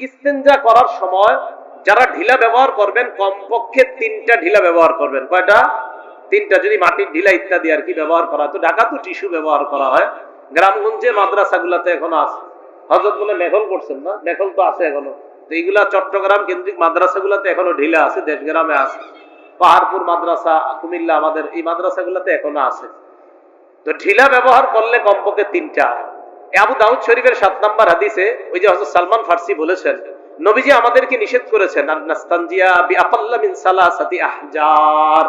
ইস্তেঞ্জা করার সময় যারা ঢিলা ব্যবহার করবেন কমপক্ষে 3টা ঢিলা ব্যবহার করবেন। কয়টা? 3টা। যদি মাটির ঢিলা ইত্যাদি আর কি ব্যবহার করা, তো ঢাকা তো টিস্যু ব্যবহার করা হয়। গ্রামগঞ্জে মাদ্রাসাগুলাতে এখনো আছে। হযরত বলে মেঘল করছেন না, মেঘল তো আছে এখনো। তো এইগুলা চট্টগ্রাম কেন্দ্রিক মাদ্রাসাগুলাতে এখনো ঢিলা আছে, দেশ গ্রামে আছে। পাহাড়পুর মাদ্রাসা, কুমিল্লা, আমাদের এই মাদ্রাসাগুলাতে এখনো আছে। তো ঢিলা ব্যবহার করলে কমপক্ষে 3টা। আবু দাউদ শরীফের 7 নম্বর হাদিসে ওই যে হযরত সালমান ফারসি বলেছেন, নবীজি আমাদেরকে নিষেধ করেছেন আন্নাস্তানজিয়া বিআকাল্লা মিন সালাসাতি আহজার,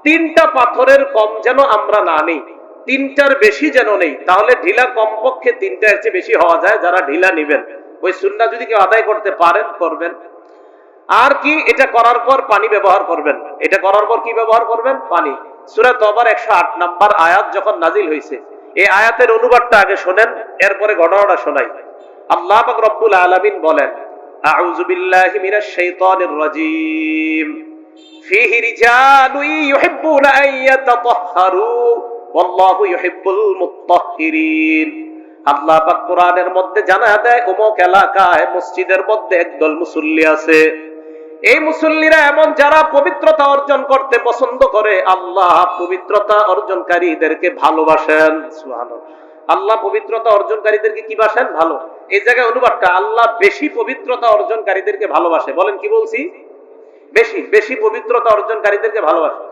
3টা পাথরের কম যেন আমরা না নেই, 3টার বেশি যেন নেই। তাহলে ঢিলা কমপক্ষে 3টার চেয়ে বেশি হওয়া যায় যারা ঢিলা নেবেন। ওই সুন্নাহ যদি কেউ আদায় করতে পারেন করবেন। আর কি, এটা করার পর পানি ব্যবহার করবেন। এটা করার পর কি ব্যবহার করবেন? পানি। সূরা তওবার 108 নম্বর আয়াত যখন নাজিল হয়েছে, এই আয়াতের অনুবাদটা আগে শোনেন, এরপরে ঘটনাটা শোনাই। আল্লাহ পাক রব্বুল আলামিন বলেন, আউযু বিল্লাহি মিনাশ শাইতানির রাজীম, ফীহি রিজালুন ইউহিব্বুনা আন ইয়াতাতাহহারু ওয়াল্লাহু ইউহিব্বুল মুত্তাহহিরিন। আল্লাহ পাক কোরআনের মধ্যে জানায় দেয়, অমুক এলাকায় মসজিদের মধ্যে একদল মুসল্লি আছে, এই মুসল্লিরা এমন যারা পবিত্রতা অর্জন করতে পছন্দ করে। আল্লাহ পবিত্রতা অর্জনকারীদেরকে ভালোবাসেন। সুবহানাল্লাহ। আল্লাহ পবিত্রতা অর্জনকারীদেরকে কি বাসেন? ভালো। এই জায়গায় অনুবাদটা, আল্লাহ বেশি পবিত্রতা অর্জনকারীদেরকে ভালোবাসে। বলেন কি বলছি? বেশি বেশি পবিত্রতা অর্জনকারীদেরকে ভালোবাসে।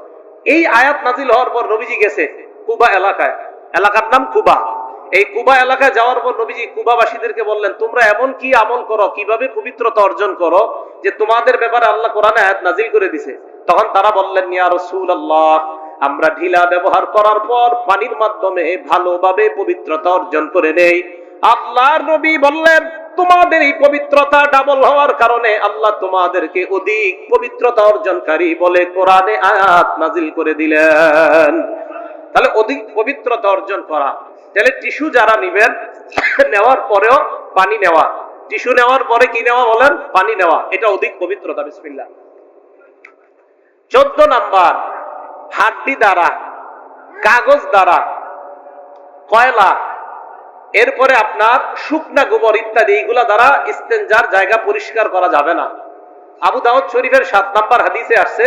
এই আয়াত নাজিল হওয়ার পর নবীজি গেছে কুবা এলাকায়, এলাকার নাম কুবা। এই কুবা এলাকায় যাওয়ার পর নবীজি কুবাবাসীদেরকে বললেন, তোমরা এমন কি আমল করো, কিভাবে পবিত্রতা অর্জন করো যে তোমাদের ব্যাপারে আল্লাহ কোরআনে আয়াত নাজিল করে দিছে। তখন তারা বললেন, ইয়া রাসূলুল্লাহ, আমরা ঢিলা ব্যবহার করার পর পানির মাধ্যমে ভালোভাবে পবিত্রতা অর্জন করে নেই। আল্লাহর নবী বললেন, তোমাদের এই পবিত্রতা ডাবল হওয়ার কারণে আল্লাহ তোমাদেরকে অধিক পবিত্রতা অর্জনকারী বলে কোরআনে আয়াত নাজিল করে দিলেন। তাহলে অধিক পবিত্রতা অর্জন করা। তাহলে টিস্যু যারা নিবেন, নেওয়ার পরেও পানি নেওয়া। টিস্যু নেওয়ার পরে কি নেওয়া বলেন? পানি নেওয়া। এটা অধিক পবিত্রতা। বিসমিল্লাহ। 14 নাম্বার, হাড্ডি দ্বারা, কাগজ দ্বারা, কয়লা, এরপরে আপনার শুকনা গোবর ইত্যাদি, এইগুলা দ্বারা ইস্তেঞ্জার জায়গা পরিষ্কার করা যাবে না। আবু দাউদ শরীফের 7 নম্বর হাদিসে আসছে,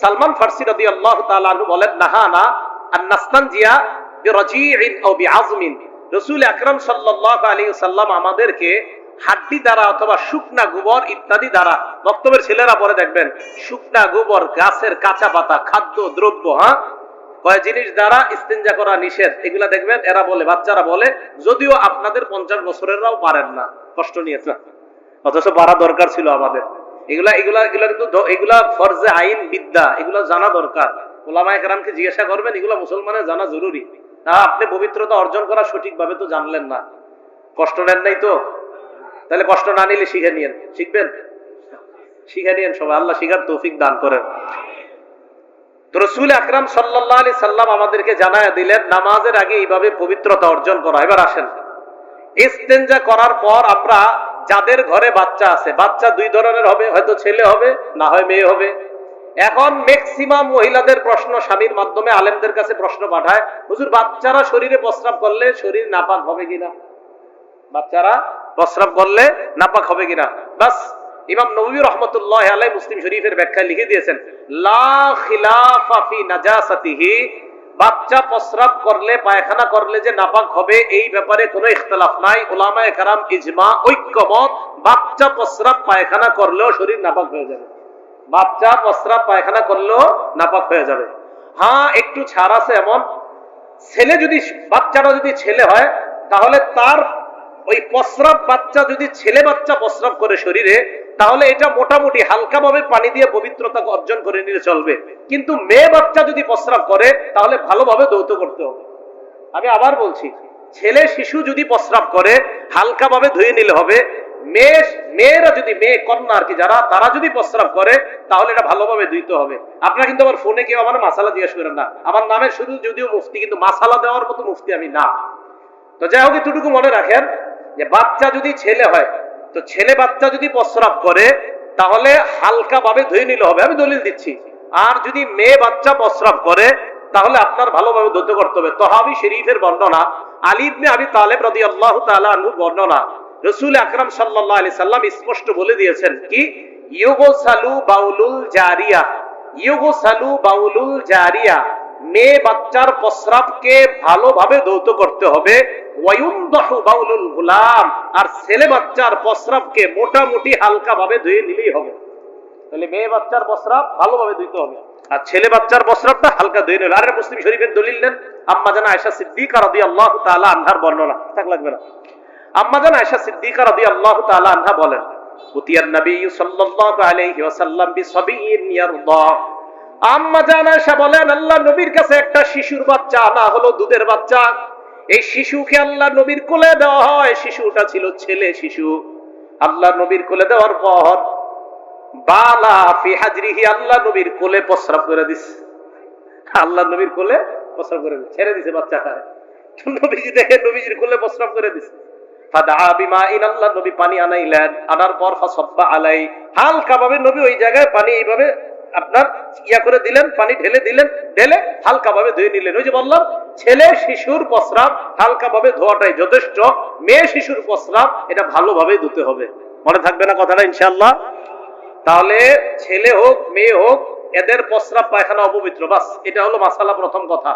সালমান ফারসি রাদিয়াল্লাহু তাআলা আনহু বলেন, নাহানা আন নাস্তানজিয়া বিরাজিইন আও বিআজমিন। রাসূল আকরাম সাল্লাল্লাহু আলাইহি ওয়াসাল্লাম আমাদেরকে হাড্ডি দ্বারা অথবা শুকনা গোবর ইত্যাদি দ্বারা, বক্তব্যের ছেলেরা পরে দেখবেন, শুকনা গোবর, গাছের কাঁচা পাতা, খাদ্য দ্রব্য, কয় জিনিস দ্বারা ইস্তেঞ্জা করা নিষেধ, এগুলা দেখবেন এরা বলে, বাচ্চারা বলে, যদিও আপনাদের 50 বছরেররাও পারেন না, কষ্ট নিয়েছে, অথচ পারা দরকার ছিল আমাদের। এগুলা এগুলা এগুলা কিন্তু এগুলা ফরজে আইন বিদ্যা, এগুলা জানা দরকার। ওলামায়ে কেরামকে জিজ্ঞাসা করবেন, এগুলা মুসলমানের জানা জরুরি। আপনি পবিত্রতা অর্জন করা সঠিকভাবে তো জানলেন না, কষ্ট নেন নাই তো, তাহলে কষ্ট না নিলে শিখে নিয়েন। শিখবেন? শিখে নিয়েন সবাই, আল্লাহ শিখার তৌফিক দান করেন। তো রাসূল আকরাম সাল্লাল্লাহু আলাইহি সাল্লাম আমাদেরকে জানায়া দিলেন নামাজের আগে এইভাবে পবিত্রতা অর্জন করা। এবার আসেন, ইস্তেঞ্জা করার পর আমরা, যাদের ঘরে বাচ্চা আছে, বাচ্চা 2 ধরনের হবে, হয়তো ছেলে হবে, না হয় মেয়ে হবে। এখন ম্যাক্সিমাম মহিলাদের প্রশ্ন, স্বামীর মাধ্যমে আলেমদের কাছে প্রশ্ন পাঠায়, হুজুর বাচ্চারা শরীরে প্রস্রাব করলে শরীর নাপাক হবে কিনা? বাচ্চারা প্রস্রাব করলে নাপাক হবে কিনা? বাস, ইমাম নববী রাহমাতুল্লাহি আলাইহি মুসলিম শরীফের ব্যাখ্যায় লিখে দিয়েছেন, লা খিলাফা ফি নাজাসাতিহি, বাচ্চা প্রস্রাব করলে, পায়খানা করলে যে নাপাক হবে এই ব্যাপারে কোনো ইখতিলাফ নাই। উলামায়ে কেরাম ইজমা, ঐক্যমত, বাচ্চা প্রস্রাব পায়খানা করলেও শরীর নাপাক হয়ে যাবে। বাচ্চা প্রস্রাব পায়খানা করলেও নাপাক হয়ে যাবে। হ্যাঁ, একটু ছাড় আছে। এমন ছেলে, যদি বাচ্চাটা যদি ছেলে হয়, তাহলে তার ওই প্রস্রাব, বাচ্চা যদি ছেলে বাচ্চা প্রস্রাব করে শরীরে, তাহলে এটা মোটামুটি হালকা ভাবে পানি দিয়ে পবিত্রতা অর্জন করে নিলে চলবে। কিন্তু মেয়ে বাচ্চা যদি প্রস্রাব করে, তাহলে ভালোভাবে ধৌত করতে হবে। আমি আবার বলছি, ছেলে শিশু যদি প্রস্রাব করে হালকা ভাবে ধুয়ে নিলে হবে। মেয়েরা যদি, মেয়ে কন্যা আর কি যারা, তারা যদি প্রস্রাব করে তাহলে এটা ভালোভাবে ধুইতে হবে। আপনারা কিন্তু আমার ফোনে কেউ আমার মাসালা জিজ্ঞেস করেন না। আমার নামের শুধু যদিও মুফতি, কিন্তু মাসালা দেওয়ার মতো মুফতি আমি না। তো যাই হোক, এতটুকু মনে রাখেন যে বাচ্চা যদি ছেলে হয়, তো ছেলে বাচ্চা যদি প্রস্রাব করে তাহলে হালকা ভাবে ধুয়ে নিলে হবে, আমি দলিল দিচ্ছি। আর যদি মেয়ে বাচ্চা প্রস্রাব করে তাহলে আপনার ভালোভাবে ধৌত করতে হবে। তহাবি শরীফের বর্ণনা, আলী ইবনে আবি তালেব রাদিয়াল্লাহু তাআলা আনহু বর্ণনা, রাসূল আকরাম সাল্লাল্লাহু আলাইহি সাল্লাম স্পষ্ট বলে দিয়েছেন কি, ইউগসালু বাউলুল জারিয়া, ইউগসালু বাউলুল জারিয়া, মেয়ে বাচ্চার প্রস্রাবকে ভালোভাবে ধৌত করতে হবে, ওয়ায়ুনদাহু বাউলুল গুলাম, আর ছেলে বাচ্চার প্রস্রাবকে মোটামুটি হালকা ভাবে ধুয়ে নিলেই হবে। তাহলে মেয়ে বাচ্চার প্রস্রাব ভালোভাবে ধুইতে হবে, আর ছেলে বাচ্চার প্রস্রাবটা হালকা ধুয়ে নিল। আর মুসলিম শরীফের দলিল নেন আম্মা জানা আয়েশা সিদ্দিকা রাদিয়াল্লাহু তাআলা আনহার বর্ণনা, থাক লাগবে না। আম্মা জানা আয়েশা সিদ্দিকা রাদিয়াল্লাহু তাআলা আনহা বলেন, উতিয়ান নবী সাল্লাল্লাহু আলাইহি ওয়াসাল্লাম বিসাবিয়্যিন ইয়ারদা। আম্মা জানা আয়েশা বলেন, আল্লাহ নবীর কাছে একটা শিশুর বাচ্চা আনা হলো, দুধের বাচ্চা। এই শিশুকে আল্লাহ নবীর কোলে দেওয়া হয়। শিশুটা ছিল ছেলে শিশু। আল্লাহ নবীর কোলে দেওয়ার পর বালা ফি হাজরিহি, আল্লাহ নবীর কোলে প্রস্রাব করে দিছে। আল্লাহ নবীর কোলে প্রস্রাব করে দিছে, ছেড়ে দিছে বাচ্চাটা। নবীজি দেখে নবীজির কোলে প্রস্রাব করে দিছে। ফাদা বিমাইন, আল্লাহ নবী পানি আনাইলেন। আনার পর ফাসাব্বা আলাই, হালকা ভাবে নবী ওই জায়গায় পানি এইভাবে আপনার ইয়া করে দিলেন, পানি ঢেলে দিলেন, ঢেলে হালকা ভাবে ধুয়ে নিলেন। ওই যে বললাম, ছেলে শিশুর প্রস্রাব হালকা ভাবে ধোয়াটাই যথেষ্ট। মেয়ে শিশুর প্রস্রাব এটা ভালোভাবে ধুতে হবে। মনে থাকবে না কথাটা ইনশাআল্লাহ? তাহলে ছেলে হোক মেয়ে হোক, এদের প্রস্রাব পায়খানা অপবিত্র, বাস এটা হলো মাসালা, প্রথম কথা।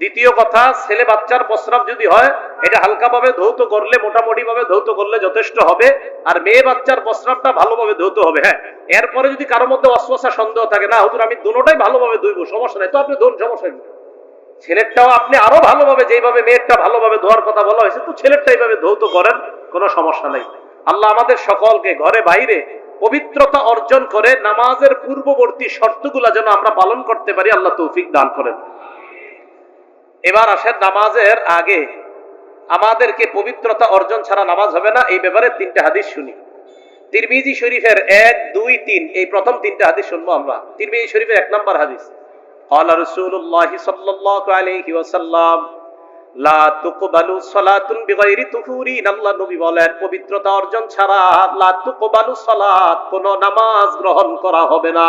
দ্বিতীয় কথা, ছেলে বাচ্চার প্রস্রাব যদি হয় এটা হালকা ভাবে ধৌত করলে, মোটামুটি ভাবে ধৌত করলে যথেষ্ট হবে। আর মেয়ে বাচ্চার প্রস্রাবটা ভালোভাবে ধৌত হবে। হ্যাঁ, এরপরে যদি কারোর মধ্যে অস্বস্থার সন্দেহ থাকে, না হুজুর আমি দুটোটাই ভালোভাবে ধুইবো, সমস্যা নাই, তো আপনি ধুন, সমস্যা নেই। ছেলেরটাও আপনি আরো ভালোভাবে, যেভাবে মেয়েরটা ভালোভাবে ধোয়ার কথা বলা হয়েছে, তো ছেলেরটা এইভাবে ধৌত করেন, কোনো সমস্যা নাই। আল্লাহ আমাদের সকলকে ঘরে বাইরে পবিত্রতা অর্জন করে নামাজের পূর্ববর্তী শর্তগুলা যেন আমরা পালন করতে পারি, আল্লাহ তৌফিক দান করেন। এবার আসেন, নামাজের আগে আমাদেরকে পবিত্রতা অর্জন ছাড়া নামাজ হবে না, এই ব্যাপারে তিনটা হাদিস শুনি। তিরমিজি শরীফের 1, 2, 3 এই প্রথম তিনটা হাদিস শুনবো আমরা। তিরমিজি শরীফের 1 নম্বর হাদিস, ক্বালা রাসূলুল্লাহি সাল্লাল্লাহু আলাইহি ওয়াসাল্লাম লা তুকবালু সালাতুন বিগাইরি তুহুরিন, আল্লাহ নবী বলেন পবিত্রতা অর্জন ছাড়া লা তুকবালু সালাত, কোন নামাজ গ্রহণ করা হবে না।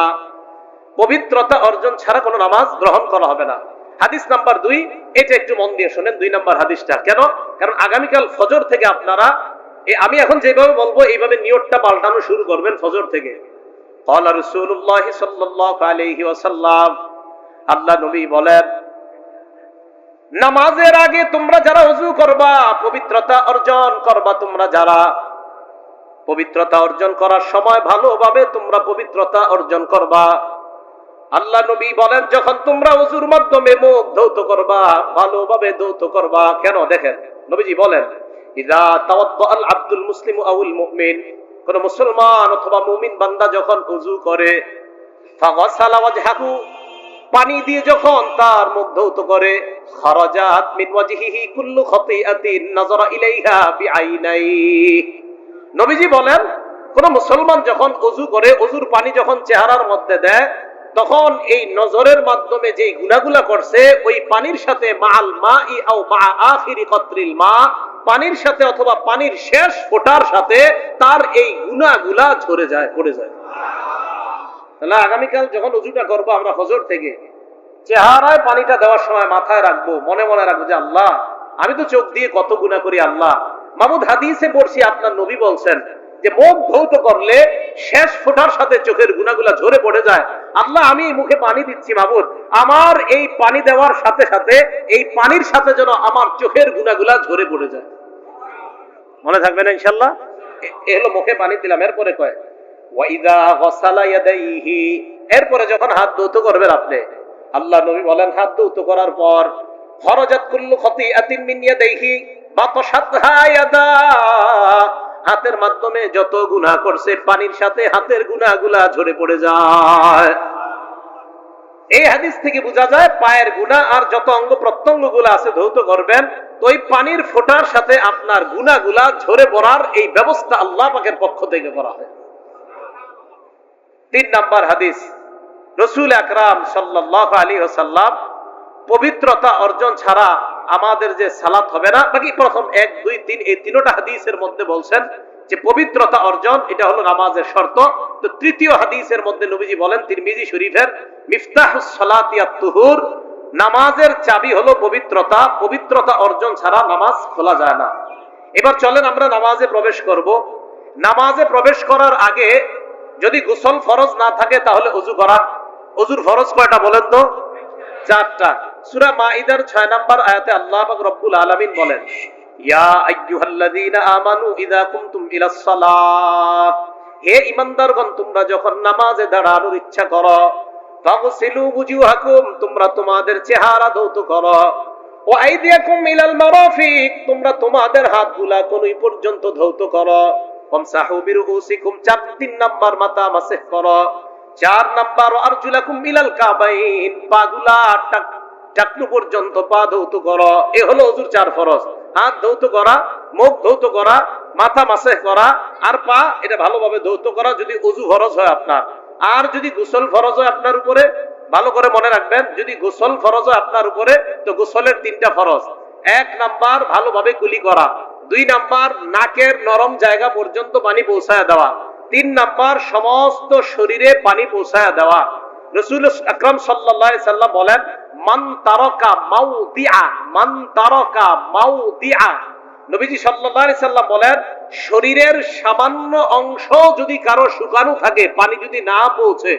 পবিত্রতা অর্জন ছাড়া কোন নামাজ গ্রহণ করা হবে না। হাদিস নাম্বার 2, এটা একটু মন দিয়ে শোনেন। 2 নম্বর হাদিসটা কেন? কারণ আগামীকাল ফজর থেকে আপনারা আমি এখন যেভাবে বলবো এইভাবে নিয়তটা পাল্টানো শুরু করবেন ফজর থেকে। ক্বালা রাসূলুল্লাহি সাল্লাল্লাহু আলাইহি ওয়াসাল্লাম, আল্লাহ নবী বলেন নামাজের আগে তোমরা যারা ওযু করবা, পবিত্রতা অর্জন করবা, তোমরা যারা পবিত্রতা অর্জন করার সময় ভালোভাবে তোমরা পবিত্রতা অর্জন করবা। আল্লাহ নবী বলেন যখন তোমরা ওযুর মাধ্যমে মুখ ধৌত করবা, ভালোভাবে ধৌত করবা। কেন? দেখেন নবীজি বলেন, ইযা তাওয়াদ্দাআল আব্দুল মুসলিমু আউল মুমিন, কোন মুসলমান অথবা মুমিন বান্দা যখন ওযু করে, ফাগাসালা ওয়াজহাহু, পানি দিয়ে যখন তার মুখ ধৌত করে, খারাজাত মিন ওয়াজহিহি কুল্লু খাতিআতিন নাযারা ইলাইহা বিআইনাইহি, নবীজি বলেন কোন মুসলমান যখন ওযু করে, ওযুর পানি যখন চেহারার মধ্যে দেয়, তখন এই নজরের মাধ্যমে যে গুনাহগুলা করছে ওই পানির সাথে মাআল মাই আও মা আখিরি কতরিল মা, পানির সাথে অথবা পানির শেষ ফোঁটার সাথে তার এই গুনাহগুলা ঝরে যায়, পড়ে যায়। তাহলে আগামীকাল যখন ওযুটা করবো আমরা ফজর থেকে, চেহারায় পানিটা দেওয়ার সময় মাথায় রাখবো, মনে মনে রাখবো যে আল্লাহ আমি তো চোখ দিয়ে কত গুনাহ করি, আল্লাহ মাহমুদ হাদিসে পড়ছি আপনার নবী বলছেন যে মুখ ধৌত করলে শেষ ফোঁটার সাথে চোখের গুনাহগুলা ঝরে পড়ে যায়। আল্লাহ আমি মুখে পানি দিচ্ছি, মাহমুদ আমার এই পানি দেওয়ার সাথে সাথে এই পানির সাথে যেন আমার চোখের গুনাহগুলা ঝরে পড়ে যায়। মনে থাকবে না ইনশাআল্লাহ? এ হলো মুখে পানি দিলাম। এরপরে কয় ওয়াইদা গাসালা ইয়াদাইহি, এরপরে যখন হাত ধৌত করবেন আপনি, আল্লাহ নবী বলেন হাত ধৌত করার পর খরাজাত কুল্লু খাতিআতিন মিন ইয়াদাইহি বাতাশাতহা ইয়াদা, হাতের মাধ্যমে যত গুনাহ করছে পানির সাথে হাতের গুনাহগুলা ঝরে পড়ে যায়। এই হাদিস থেকে বোঝা যায় পায়ের গুনাহ আর যত অঙ্গ প্রত্যঙ্গগুলো আছে ধৌত করবেন, তো ওই পানির ফোঁটার সাথে আপনার গুনাহগুলা ঝরে পড়ার এই ব্যবস্থা আল্লাহ পাকের পক্ষ থেকে করা হয়। 3 নম্বর হাদিস, রাসূল আকরাম সাল্লাল্লাহু আলাইহি ওয়াসাল্লাম পবিত্রতা অর্জন ছাড়া আমাদের যে সালাত হবে না। বাকি প্রথম 1, 2, 3 এই তিনটা হাদিসের মধ্যে বলছেন যে পবিত্রতা অর্জন এটা হলো নামাজের শর্ত। তো তৃতীয় হাদিসের মধ্যে নবীজি বলেন, তিরমিজি শরীফের, মিফতাহুস সালাতি আত-তুহুর, নামাজের চাবি হলো পবিত্রতা, পবিত্রতা অর্জন ছাড়া নামাজ খোলা যায় না। এবার চলেন আমরা নামাজে প্রবেশ করব। নামাজে প্রবেশ করার আগে যদি গোসল ফরজ না থাকে তাহলে ওযু করা। ওযুর ফরজ কয়টা বলেন তো? 4টা। সূরা মাইদার 6 নম্বর আয়াতে আল্লাহ পাক রব্বুল আলামিন বলেন, ইয়া আইয়ুহাল্লাযীনা আমানু ইযা কুমতুম ইলাস সালাহ, হে ঈমানদারগণ তোমরা যখন নামাজে দাঁড়ানোর ইচ্ছা করো, ফাগসিলু বুজুহাকুম, তোমরা তোমাদের চেহারা ধৌত করো, ওয়া আইদিয়াকুম ইলাল মারাফিক, তোমরা তোমাদের হাতগুলা কনুই পর্যন্ত ধৌত করো, ওয়ামসাহু বিরুউসিকুম, 3 নাম্বার মাথা মাসহ করো, 4 নাম্বার আরজুলাকুম ইলাল কাবাইন, পাগুলা টাকনু পর্যন্ত পা ধৌত করো। এ হলো ওযুর 4 ফরজ। হাত ধৌত করা, মুখ ধৌত করা, মাথা মাসহ করা, আর পা এটা ভালোভাবে ধৌত করা যদি ওযু ফরজ হয় আপনার। আর যদি গোসল ফরজ হয় আপনার উপরে, ভালো করে মনে রাখবেন, যদি গোসল ফরজ হয় আপনার উপরে তো গোসলের 3টা ফরজ। 1 নাম্বার ভালোভাবে কুলি করা, 2 নাম্বার নাকের নরম জায়গা পর্যন্ত পানি পৌঁছায় দেওয়া, 3 নাম্বার সমস্ত শরীরে পানি পৌঁছায় দেওয়া। রাসূল আকরাম সাল্লাল্লাহু আলাইহি সাল্লাম বলেন, মান তারাকা মাউদিআ, মান তারাকা মাউদিআ, নবীজি সাল্লাল্লাহু আলাইহি সাল্লাম বলেন, শরীরের সামান্য অংশ যদি কারো শুকানো থাকে, পানি যদি না পৌঁছে,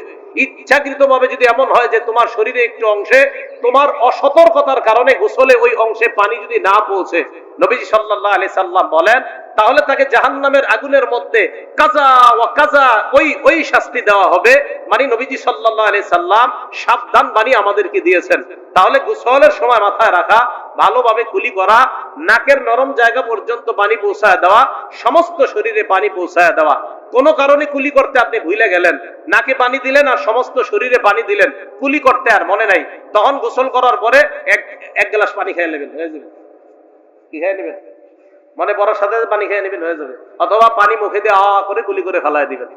ইচ্ছাকৃতভাবে যদি এমন হয় যে তোমার শরীরে একটু অংশে তোমার অসতর্কতার কারণে গোসলে ওই অংশে পানি যদি না পৌঁছে, নবীজি সাল্লাল্লাহু আলাইহি সাল্লাম বলেন তাহলে তাকে জাহান্নামের আগুনের মধ্যে কাজা ওয়া কাজা ওই শাস্তি দেওয়া হবে। মানে নবীজি সাল্লাল্লাহু আলাইহি সাল্লাম সাবধান বাণী আমাদেরকে দিয়েছেন। তাহলে গোসলের সময় মাথায় রাখা, ভালোভাবে কুলি করা, নাকের নরম জায়গা পর্যন্ত পানি পৌঁছায় দেওয়া, সমস্ত শরীরে পানি পৌঁছায় দেওয়া। কোন কারণে কুলি করতে আপনি ভুলে গেলেন, নাকে পানি দিলেন আর সমস্ত শরীরে পানি দিলেন, কুলি করতে আর মনে নাই, তখন গোসল করার পরে এক গ্লাস পানি খেয়ে নেবেন, হয়ে যাবে। কি খেয়ে নেবেন? মনে পড়ার সাথে পানি খেয়ে নেবেন, হয়ে যাবে। অথবা পানি মুখে দিয়ে করে কুলি করে ফেলায় দিবেন।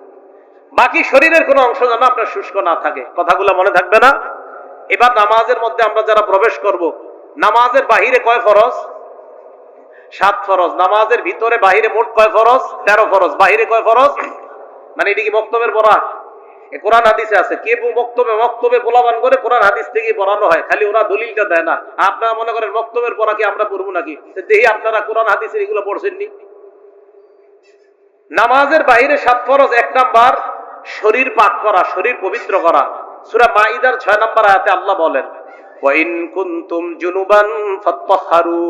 বাকি শরীরের কোনো অংশ যেন আপনার শুষ্ক না থাকে। কথাগুলো মনে থাকবে না? এবার নামাজের মধ্যে আমরা যারা প্রবেশ করব, নামাজের বাহিরে কয় ফরজ? 7 ফরজ। নামাজের ভিতরে বাহিরে মোট কয় ফরজ? 13 ফরজ। বাহিরে কয় ফরজ? মানে এটা কি বক্তব্যের পড়া? কোরআন হাদিসে আছে। কে বক্তব্যে পোলাবান করে কোরআন হাদিস থেকে পড়ানো হয়, খালি ওরা দলিলটা দেয় না। আপনারা মনে করেন বক্তব্যের পড়া কি আমরা পড়বো নাকি? দেখি আপনারা কোরআন হাদিসের এগুলো পড়ছেননি। নামাজের বাইরে 7 ফরজ। 1 নাম্বার শরীর পাক করা, শরীর পবিত্র করা। সূরা মাইদার 6 নম্বর আয়াতে আল্লাহ বলেন, ওয়া ইন কুনতুম জুনুবান ফাত্তাহহারু,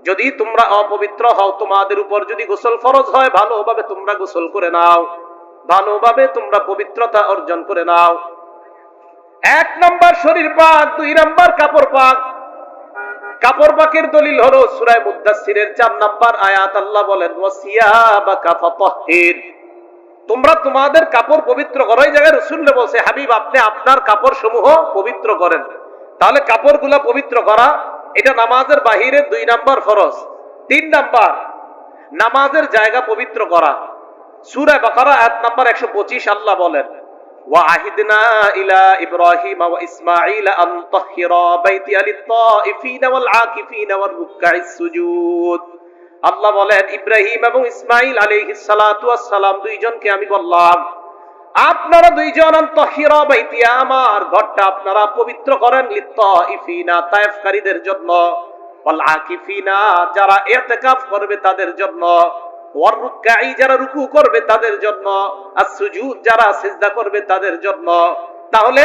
যদি তোমরা অপবিত্র হও, তোমাদের উপর যদি গোসল ফরজ হয়, ভালোভাবে তোমরা গোসল করে নাও, ভালোভাবে তোমরা পবিত্রতা অর্জন করে নাও। 1 নাম্বার শরীর পাক, 2 নাম্বার কাপড় পাক। কাপড় পাকের দলিল হলো সূরা মুদ্দাসসিরের 4 নাম্বার আয়াত। আল্লাহ বলেন, ওয়াসিয়াবাকা ফাতাহহির, তোমরা তোমাদের কাপড় পবিত্র করো। এই জায়গায় রাসূলুল্লাহ বলছে, হাবিব আপনি আপনার কাপড় সমূহ পবিত্র করেন। তাহলে কাপড়গুলো পবিত্র করা এটা নামাজের বাহিরে 2 নাম্বার ফরজ। 3 নাম্বার নামাজের জায়গা পবিত্র করা। সূরা বাকারা আয়াত নাম্বার 125 আল্লাহ বলেন, ওয়াহিদনা ইলা ইব্রাহিম ওয়া ইসমাঈল আন তাহহিরা বাইতিয়া লিত-তাইফিনা ওয়াল আকিফিনা ওয়ার রুকআইস সুজুদ। আল্লাহ বলেন, ইব্রাহিম এবং ইসমাঈল আলাইহিস সালাতু ওয়াস সালাম দুইজনকে আমি বললাম, আপনারা দুইজন আন তাহহিরা বাইতিয়া, আমার ঘরটা আপনারা পবিত্র করেন, লিত-তাইফিনা তায়েফকারীদের জন্য, ওয়াল আকিফিনা যারা ইতিকাফ করবে তাদের জন্য, ওয়ার রুকআই যারা রুকু করবে তাদের জন্য, আস-সুজুদ যারা সিজদা করবে তাদের জন্য। তাহলে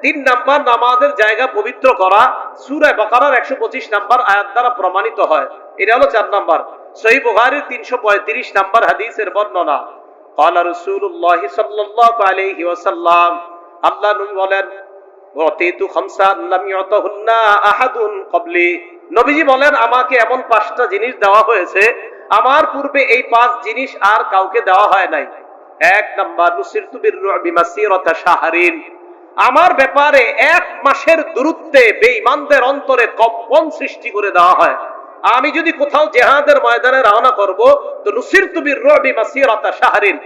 3 নাম্বার নামাজের জায়গা পবিত্র করা সূরা বাকারার 125 নাম্বার আয়াত দ্বারা প্রমাণিত হয়। এটা হলো 4 নাম্বার। সহিহ বুখারীর 335 নাম্বার হাদিসের বর্ণনা। ক্বালা রাসূলুল্লাহ সাল্লাল্লাহু আলাইহি ওয়াসাল্লাম, আল্লাহ নবী বলেন, ওয়াতিতু খামসান লাম ইউতাহুন্না আহাদুন ক্বাবলি, নবীজি বলেন আমাকে এমন 5টা জিনিস দেওয়া হয়েছে, আমার পূর্বে এই 5 জিনিস আর কাউকে দেওয়া হয় নাই। 1 নাম্বার নুসিরতু বিররুবি মাসিরাতা শাহরিন, আমার ব্যাপারে 1 মাসের দূরত্বে বেঈমানদের অন্তরে কম্পন সৃষ্টি করে দেওয়া হয়। আমি যদি কোথাও জিহাদের ময়দানে রওনা করব তো নুসিরতু বিররুবি মাসিরাতা শাহরিন,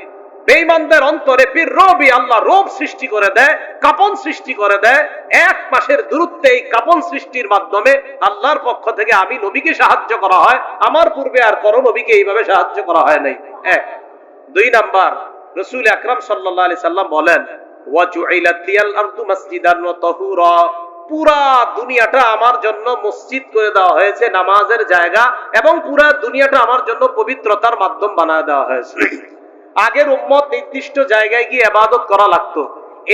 বেঈমানদের অন্তরে বিররুবি আল্লাহ রূপ সৃষ্টি করে দেয়, কাঁপন সৃষ্টি করে দেয়। 1 মাসের দূরত্বে এই কাঁপন সৃষ্টির মাধ্যমে আল্লাহর পক্ষ থেকে আমি নবীকে সাহায্য করা হয়। আমার পূর্বে আর কোন নবীকে এইভাবে সাহায্য করা হয় নাই। 1। 2 নাম্বার রাসূল আকরাম সাল্লাল্লাহু আলাইহি সাল্লাম বলেন, ওয়া জুইলাত লিয়াল আরদু মাসজিদান ওয়া তাহুরা, পুরা দুনিয়াটা আমার জন্য মসজিদ করে দেওয়া হয়েছে, নামাজের জায়গা, এবং পুরা দুনিয়াটা আমার জন্য পবিত্রতার মাধ্যম বানায় দেওয়া হয়েছে। আগের উম্মত নির্দিষ্ট জায়গায় গিয়ে ইবাদত করা লাগতো,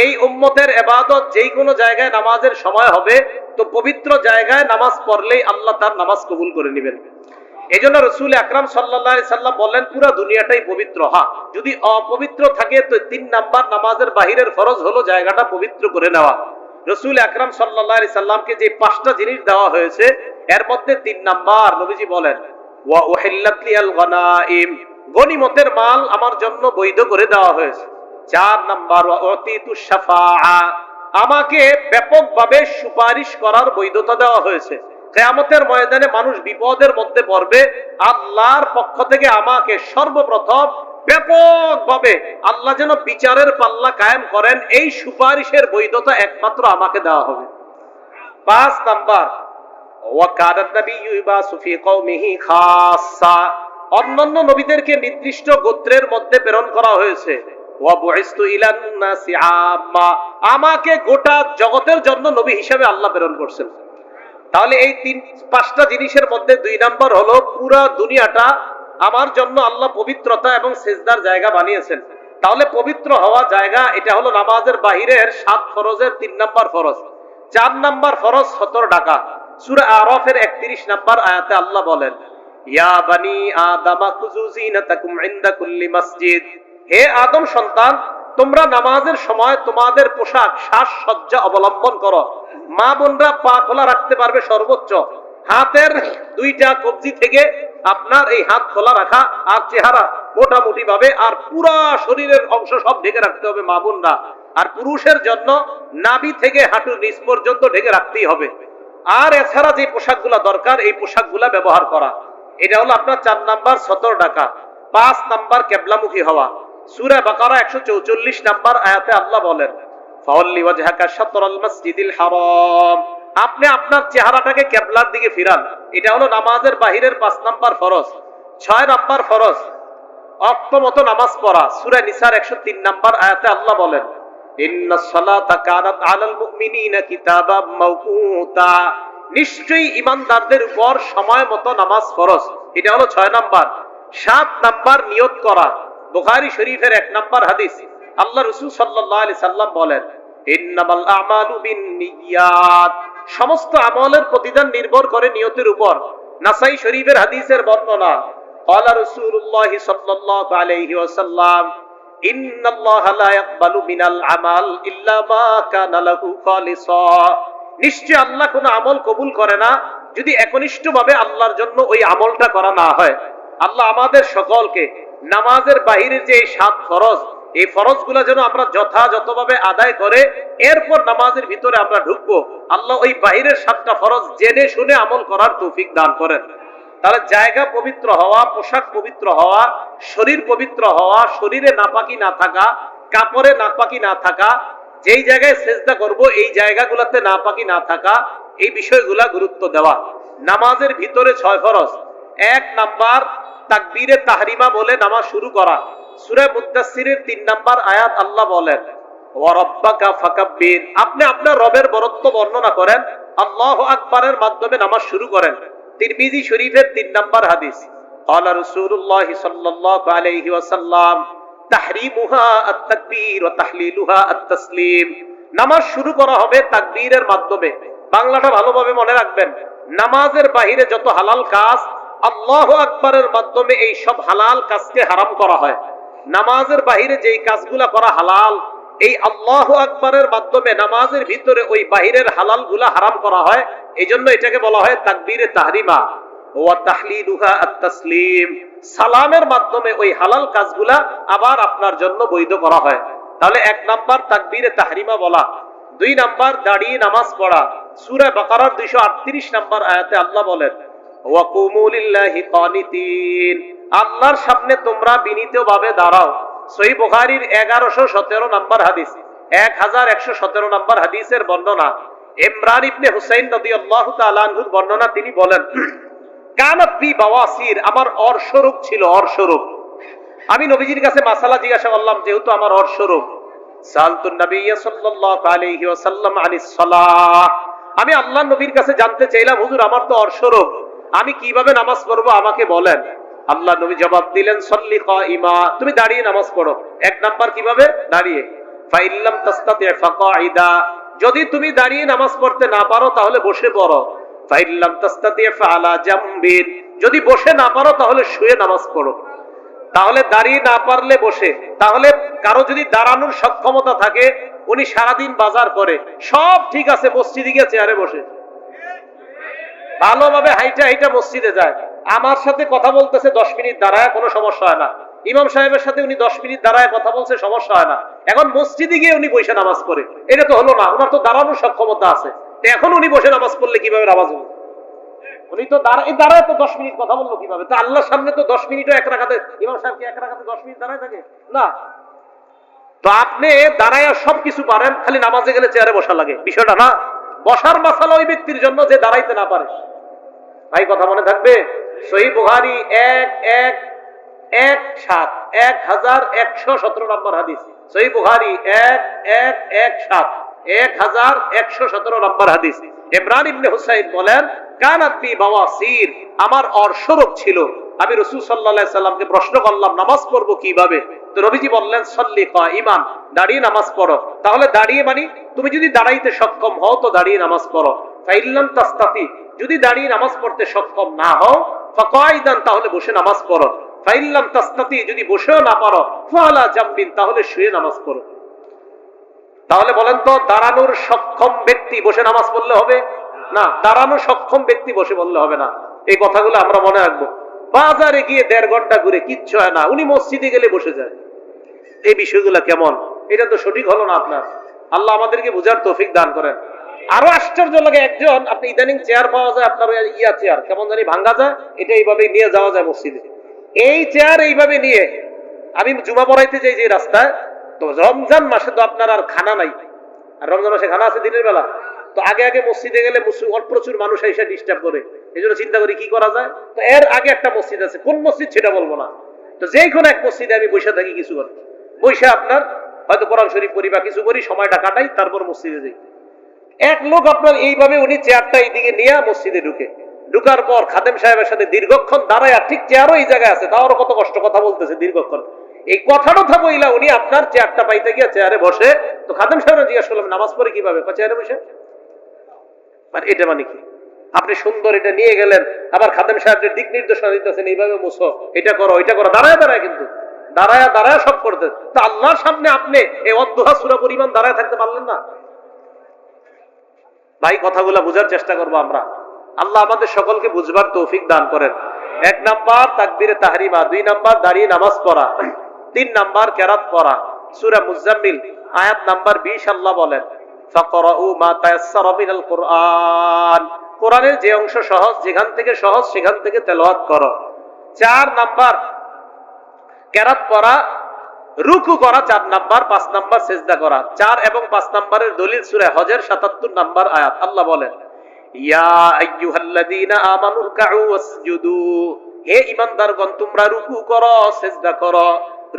এই উম্মতের ইবাদত যেই কোনো জায়গায় নামাজের সময় হবে, তো পবিত্র জায়গায় নামাজ পড়লেই আল্লাহ তার নামাজ কবুল করে নেবেন। এই জন্য রসুল আকরাম সাল্লাল্লাহু আলাইহি সাল্লাম বললেন পুরা দুনিয়াটাই পবিত্র। হ্যাঁ, যদি অপবিত্র থাকে তো 3 নাম্বার নামাজের বাহিরের ফরজ হলো জায়গাটা পবিত্র করে নেওয়া। রসুল আকরাম সাল্লাল্লাহু আলাইহি সাল্লামকে যে 5টা জিনিস দেওয়া হয়েছে, এর মধ্যে 3 নাম্বার নবীজি বলেন ওয়া উহিল্লাত লিয়াল গনাইম, গনিমতের মাল আমার জন্য বৈধ করে দেওয়া হয়েছে। 4 নাম্বার ওয়া উতিতু শাফাআ, আমাকে ব্যাপকভাবে সুপারিশ করার বৈধতা দেওয়া হয়েছে। কিয়ামতের ময়দানে মানুষ বিপদের মধ্যে পড়বে, আল্লাহর পক্ষ থেকে আমাকে সর্বপ্রথম ব্যাপকভাবে আল্লাহ যেন বিচারের পাল্লা কায়েম করেন, এই সুপারিশের বৈধতা একমাত্র আমাকে দেওয়া হবে। 5 নাম্বার ওয়া কানান নাবিয়্যু ইবাসু ফি কওমিহি খাসসা, অন্যান্য নবীদেরকে নির্দিষ্ট গোত্রের মধ্যে প্রেরণ করা হয়েছে। ওয়া বুইসতু ইলান নাসি আম্মা, আমাকে গোটা জগতের জন্য নবী হিসেবে আল্লাহ প্রেরণ করছেন। তাহলে এই 5টা জিনিসের মধ্যে 2 নাম্বার হলো পুরা দুনিয়াটা আমার জন্য আল্লাহ পবিত্রতা এবং সিজদার জায়গা বানিয়েছেন। তাহলে পবিত্র হওয়া জায়গা, এটা হলো নামাজের বাহিরের 7 ফরজের 3 নাম্বার ফরজ। 4 নাম্বার ফরজ 17 টাকা। সূরা আরাফের 31 নাম্বার আয়াতে আল্লাহ বলেন ইয়া বানি আদামা খুযু যিনাতাকুম ইনদা কুল্লি মসজিদ, হে আদম সন্তান, তোমরা নামাজের সময় তোমাদের পোশাক সাজসজ্জা অবলম্বন করো। মা বোনরা পা খোলা রাখতে পারবে সর্বোচ্চ, হাতের 2টা কবজি থেকে আপনার এই হাত খোলা রাখা, আর চেহারা মোটামুটি ভাবে, আর পুরা শরীরের অংশ সব ঢেকে রাখতে হবে মা বোনরা। আর পুরুষের জন্য নাভি থেকে হাঁটুর নিচ পর্যন্ত ঢেকে রাখতেই হবে। আর এছাড়া যে পোশাকগুলা দরকার, এই পোশাকগুলা ব্যবহার করা। এটা হলো আপনার 4 নাম্বার 17 টাকা। 5 নাম্বার কিবলামুখী হওয়া। সূরা বাকারা 144 নাম্বার আয়াতে আল্লাহ বলেন ফাওয়াল্লি ওয়াজহাকা শাতরাল মাসজিদিল হারাম, আপনি আপনার চেহারাটাকে কিবলার দিকে ফিরান। এটা হলো নামাজের বাহিরের 5 নাম্বার ফরজ। 6 নাম্বার ফরজ অক্তমত নামাজ পড়া। সূরা নিসার 103 নাম্বার আয়াতে আল্লাহ বলেন ইন্নাস সালাতা কানাত আলাল মুমিনিনা কিতাবাম মাওকুতা, নিশ্চয়ই ঈমানদারদের উপর সময় মতো নামাজ ফরজ। এটা হলো 6 নাম্বার। 7 নাম্বার নিয়ত করা। বুখারী শরীফের 1 নাম্বার হাদিস, আল্লাহ রাসূল সাল্লাল্লাহু আলাইহি সাল্লাম বলেন ইন্নামাল আমালু বিন্নিয়াত, সমস্ত আমলের প্রতিদান নির্ভর করে নিয়তের উপর। নাসাই শরীফের হাদিসের বর্ণনা ক্বালা রাসূলুল্লাহ সাল্লাল্লাহু আলাইহি ওয়াসাল্লাম ইন্নাল্লাহা লা ইয়াকবালু মিনাল আমাল ইল্লা মা কানা লাহু খালিসা, নিশ্চয় আল্লাহ কোনো আমল কবুল করে না যদি একনিষ্ঠভাবে আল্লাহর জন্য ওই আমলটা করা না হয়। আল্লাহ আমাদের সকলকে নামাজের বাহিরের যে 7 ফরজ, এই ফরজগুলো যেন আমরা যথাযথভাবে আদায় করে এরপর নামাজের ভিতরে আমরা ঢুকবো। আল্লাহ ওই বাহিরের 7টা ফরজ জেনে শুনে আমল করার তৌফিক দান করেন। তাহলে জায়গা পবিত্র হওয়া, পোশাক পবিত্র হওয়া, শরীর পবিত্র হওয়া, শরীরে নাপাকি না থাকা, কাপড়ে নাপাকি না থাকা, যেই জায়গায় সেজদা করব এই জায়গাগুলোতে নাপাকি না থাকা, এই বিষয়গুলা গুরুত্ব দেওয়া। নামাজের ভিতরে 6 ফরজ। 1 নাম্বার তাকবীরে তাহরিমা বলে নামাজ শুরু করা। সূরা মুদ্দাসসিরের 3 নাম্বার আয়াত আল্লাহ বলেন ওয়া রাব্বাকা ফাকাব্বির, আপনি আপনার রবের বরত্ব বর্ণনা করেন, আল্লাহু আকবারের মাধ্যমে নামাজ শুরু করেন। তিরমিজি শরীফের 3 নাম্বার হাদিস ক্বালা রাসূলুল্লাহ সাল্লাল্লাহু আলাইহি ওয়াসাল্লাম তাহরিমুহা আত-তাকবীর ওয়া তাহলিলুহা আত-তাসলিম, নামাজ শুরু করা হবে তাকবীরের মাধ্যমে। বাংলাটা ভালোভাবে মনে রাখবেন, নামাজের বাহিরে যত হালাল কাজ আল্লাহু আকবারের মাধ্যমে এই সব হালাল কাজকে হারাম করা হয়। নামাজের বাহিরে যেই কাজগুলা করা হালাল, এই আল্লাহু আকবারের মাধ্যমে নামাজের ভিতরে ওই বাহিরের হালালগুলা হারাম করা হয়। এইজন্য এটাকে বলা হয় তাকবীরে তাহরিমা ওয়া তাহলিলুহা আত-তাসলিম, সালামের মাধ্যমে ওই হালাল কাজগুলা আবার আপনার জন্য বৈধ করা হয়। তাহলে 1 নাম্বার তাকবীরে তাহরিমা বলা। 2 নাম্বার দাঁড়িয়ে নামাজ পড়া। সূরা বাকারার 238 নাম্বার আয়াতে আল্লাহ বলেন ওয়া কুমু লিল্লাহি কানিতিন, আল্লাহর সামনে তোমরা বিনীতভাবে দাঁড়াও। সহিহ বুখারীর 1117 নাম্বার হাদিস, 1117 নাম্বার হাদিসের বর্ণনা ইমরান ইবনে হুসাইন রাদিয়াল্লাহু তাআলা আনহুর বর্ণনা। তিনি বলেন কানাত বি বাওয়াসির, আমার অর্শরোগ ছিল, অর্শরোগ। আমি নবীজির কাছে মাসালা জিজ্ঞাসা করলাম, যেহেতু আমার অর্শরোগ, সালতুন নবী সাল্লাল্লাহু আলাইহি ওয়াসাল্লাম আনিস সালাহ, আমি আল্লাহ নবীর কাছে জানতে চাইলাম, হুজুর আমার তো অর্শরোগ, আমি কিভাবে নামাজ পড়বো আমাকে বলেন। আল্লাহ নবী জবাব দিলেন, সল্লি কাইমা, তুমি দাঁড়িয়ে নামাজ পড়ো। এক নাম্বার কিভাবে? দাঁড়িয়ে। ফাইল্লাম তাস্তাতি ফাকাইদা, যদি তুমি দাঁড়িয়ে নামাজ পড়তে না পারো তাহলে বসে পড়ো। ফাইল্লাম তাস্তাতি ফাআলা জামবিন, যদি বসে না পারো তাহলে শুয়ে নামাজ পড়ো। তাহলে দাঁড়িয়ে না পারলে বসে। তাহলে কারো যদি দাঁড়ানোর সক্ষমতা থাকে, উনি সারাদিন বাজার করে, সব ঠিক আছে, মসজিদে গিয়ে চেয়ারে বসে ভালোভাবে হাইটা হাইটা মসজিদে যায়, আমার সাথে কথা বলতেছে 10 মিনিট দাঁড়ায়, কোনো সমস্যা হয় না। ইমাম সাহেবের সাথে উনি 10 মিনিট দাঁড়ায় কথা বলছে, সমস্যা হয় না। এখন মসজিদে গিয়ে উনি বসে নামাজ পড়ে, এটা তো হলো না, ওনার তো দাঁড়ানোর সক্ষমতা আছে। এখন উনি বসে নামাজ পড়লে কিভাবে নামাজ হবে? উনি তো দাঁড়ায় তো 10 মিনিট কথা বললো কিভাবে? তা আল্লাহর সামনে তো 10 মিনিটও এক রাকাতে, ইমাম সাহেব কি এক রাকাতে 10 মিনিট দাঁড়ায় থাকে না? তো আপনি দাঁড়ায় সবকিছু পারেন, খালি নামাজে গেলে চেয়ারে বসা লাগে, বিষয়টা না। বসার মাসালা ওই ব্যক্তির জন্য যে দাঁড়াইতে না পারে। ভাই কথা মনে থাকবে? সহিহ বুখারী 1117 নম্বর হাদিস। সহিহ বুখারী 1117 নম্বর হাদিস। ইমরান ইবনে হুসাইন বলেন, কানাত বি বাওয়াসির, আমার অর্শরোগ ছিল। আমি রাসূল সাল্লাল্লাহু আলাইহি সাল্লামকে প্রশ্ন করলাম নামাজ পড়বো কিভাবে? তো নবীজি বললেন, সল্লি কাইমান, দাঁড়িয়ে নামাজ পড়ো। তাহলে দাঁড়িয়ে মানে তুমি যদি দাঁড়াইতে সক্ষম হও তো দাঁড়িয়ে নামাজ পড়ো। ফাইল্লাম তাস্তাতি, যদি দাঁড়িয়ে নামাজ পড়তে সক্ষম না হও, ফাকাইদান, তাহলে বসে নামাজ পড়ো। ফাইল্লাম তাস্তাতি, যদি বসেও না পারো, ফাআলা জামবিন, তাহলে শুয়ে নামাজ পড়ো। তাহলে বলেন তো, দাঁড়ানোর সক্ষম ব্যক্তি বসে নামাজ পড়লে হবে না? দাঁড়ানো সক্ষম ব্যক্তি বসে বললে হবে না। এই কথাগুলো আমরা মনে রাখবো। বাজারে গিয়ে 1.5 ঘন্টা ঘুরে কিচ্ছু হয় না, উনি মসজিদে গেলে বসে যায়। এই বিষয়গুলো কেমন? এটা তো সঠিক হলো না আপনার। আল্লাহ আমাদেরকে বুঝার তৌফিক দান করেন। আরো আশ্চর্য লাগে, একজন আপনি ইদানিং চেয়ার পাওয়া যায়, আপনার ইয়া চেয়ার কেমন জানি ভাঙ্গা যায়, এটা এইভাবে নিয়ে যাওয়া যায় মসজিদে। এই চেয়ার এইভাবে নিয়ে আমি জুমা পড়াইতে যাই যে রাস্তায়, তো রমজান মাসে তো আপনার আর খানা নাই, আর রমজান মাসে খানা আছে দিনের বেলা। তো আগে আগে মসজিদে গেলে প্রচুর মানুষ এসে ডিস্টার্ব করে, এই জন্য চিন্তা করি কি করা যায়। তো এর আগে একটা মসজিদ আছে, কোন মসজিদ সেটা বলবো না, তো যেই কোনো এক মসজিদে আমি বসে থাকি, কিছু করে বসে আপনার হয়তো কোরআন শরীফ পড়ি বা কিছু করি, সময়টা কাটাই, তারপর মসজিদে যাই। এক লোক আপনার এইভাবে উনি চেয়ারটা এইদিকে নিয়ে মসজিদে ঢুকার পর খাদেম সাহেবের সাথে দীর্ঘক্ষণ দাঁড়ায়, ঠিক চেয়ারও এই জায়গায় আছে, তাও কত কষ্ট কথা বলতেছে দীর্ঘক্ষণ। এই কথাটা বইলা উনি আপনার চেয়ারটা পাইতে গিয়ে চেয়ারে বসে। তো খাদেম সাহেব জিজ্ঞাসা করলাম, নামাজ পড়ে কিভাবে? চেয়ারে বসে। মানে এটা মানে কি? আপনি সুন্দর এটা নিয়ে গেলেন, আবার খাদেম সাহেবের দিক নির্দেশনা দিতেছেন, এইভাবে মুছো, এটা করো, এটা করো, দাঁড়ায় দাঁড়ায়, কিন্তু দাঁড়ায় দাঁড়ায় সব করতে। তো আল্লাহর সামনে আপনি এই অদ্দুহা সূরা পরিমাণ দাঁড়ায় থাকতে পারলেন না? ভাই কথাগুলা বুঝার চেষ্টা করবো আমরা। আল্লাহ আমাদের সকলকে বুঝবার তৌফিক দান করেন। 1 নাম্বার তাকবীরে তাহরিমা, 2 নাম্বার দাঁড়িয়ে নামাজ পড়া, 3 নাম্বার কেরাত পড়া। সূরা মুজাম্মিল আয়াত নাম্বার 20 আল্লাহ বলেন, ফাকরাউ মা তায়াসসারা মিনাল কুরআন, কোরআনের যে অংশ সহজ, যেখান থেকে সহজ সেখান থেকে তেলাওয়াত করো। 4 নাম্বার কেরাত পড়া, রুকু করা 4 নাম্বার, 5 নাম্বার সিজদা করা। 4 এবং 5 নাম্বারের দলিল সূরা হজের 77 নাম্বার আয়াত। আল্লাহ বলেন, ইয়া আইয়ুহাল্লাযীনা আমানু রুকউ ওয়াসজুদু, হে ঈমানদারগণ তোমরা রুকু করো, সিজদা করো।